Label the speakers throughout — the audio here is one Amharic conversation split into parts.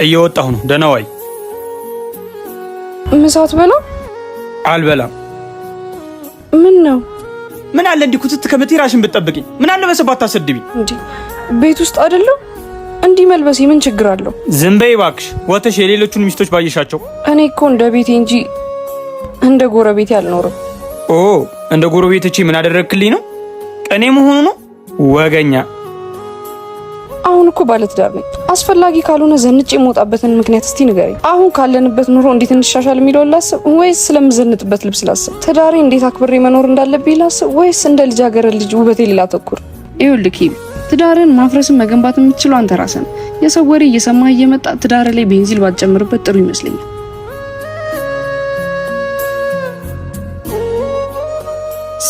Speaker 1: እየወጣሁ ነው። ደህና ዋይ።
Speaker 2: ምሳት በላ?
Speaker 1: አልበላም።
Speaker 2: ምን ነው?
Speaker 1: ምን አለ እንዲህ ኩትት ከመቲራሽን ብትጠብቂኝ? ምን አለ በሰባት አሰድቢ
Speaker 2: እንዴ? ቤት ውስጥ አይደለም እንዲህ መልበስ ምን ችግር አለው?
Speaker 1: ዝም በይ እባክሽ። ወተሽ የሌሎቹን ሚስቶች ባየሻቸው?
Speaker 2: እኔ እኮ እንደ ቤቴ እንጂ እንደ ጎረቤቴ አልኖርም።
Speaker 1: ኦ እንደ ጎረቤቶቼ ምን አደረክልኝ ነው? ቀኔ መሆኑ ነው ወገኛ።
Speaker 2: አሁን እኮ ባለትዳር ነኝ። አስፈላጊ ካልሆነ ዘንጬ የምወጣበትን ምክንያት እስቲ ንገረኝ። አሁን ካለንበት ኑሮ እንዴት እንሻሻል የሚለውን ላስብ ወይስ ስለምዘንጥበት ልብስ ላስብ? ትዳሬ እንዴት አክብሬ መኖር እንዳለብኝ ላስብ ወይስ እንደ ልጃገረድ ልጅ ውበቴ ላተኩር? ይኸውልህ ኪም፣ ትዳርን ማፍረስን መገንባት የምትችለው አንተ ራስህ ነህ። የሰው ወሬ እየሰማህ እየመጣ ትዳር ላይ ቤንዚል ባትጨምርበት ጥሩ ይመስለኛል።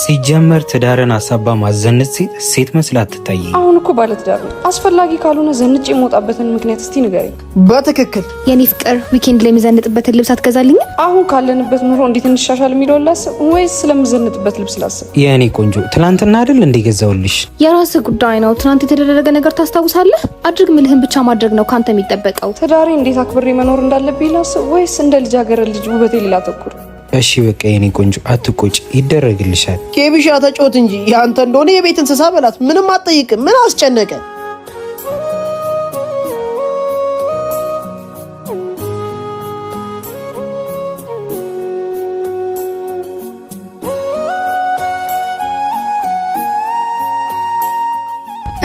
Speaker 3: ሲጀመር ትዳርን አሳባ ማዘነጥ ሴት መስላ አትታይ።
Speaker 2: አሁን እኮ ባለትዳር ነኝ። አስፈላጊ ካልሆነ ዘንጬ የምወጣበትን ምክንያት እስቲ ንገረኝ።
Speaker 4: በትክክል
Speaker 5: የኔ ፍቅር ዊኬንድ ላይ የሚዘንጥበትን ልብስ አትገዛልኝ?
Speaker 2: አሁን ካለንበት ኑሮ እንዴት እንሻሻል የሚለውን ላስብ ወይስ ስለምዘንጥበት ልብስ ላስብ?
Speaker 3: የኔ ቆንጆ ትላንትና አይደል እንደገዛውልሽ?
Speaker 5: የራስህ ጉዳይ ነው። ትናንት የተደረገ ነገር ታስታውሳለህ? አድርግ ምልህን ብቻ ማድረግ ነው ካንተ የሚጠበቀው።
Speaker 2: ትዳሬ እንዴት አክብሬ መኖር እንዳለብኝ ላስብ ወይስ እንደ ልጃገረድ ልጅ ውበቴ ላተኩር?
Speaker 3: እሺ በቃ የኔ ቆንጆ አትቆጭ፣ ይደረግልሻል።
Speaker 4: ኬቢሻ ተጮት እንጂ ያንተ እንደሆነ የቤት እንስሳ በላት። ምንም አትጠይቅም። ምን አስጨነቀ?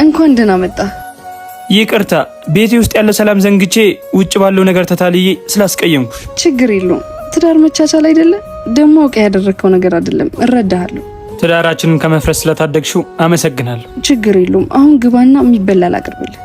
Speaker 2: እንኳን ደህና መጣ።
Speaker 1: ይቅርታ ቤቴ ውስጥ ያለ ሰላም ዘንግቼ ውጭ ባለው ነገር ተታልዬ ስላስቀየምኩሽ።
Speaker 2: ችግር የለውም። ትዳር መቻቻል አይደለ? ደግሞ አውቄ ያደረግከው ነገር አይደለም። እረዳሃለሁ።
Speaker 1: ትዳራችንን ከመፍረስ ስለታደግሽው አመሰግናለሁ።
Speaker 2: ችግር የለውም። አሁን ግባና የሚበላ ላቅርብልህ።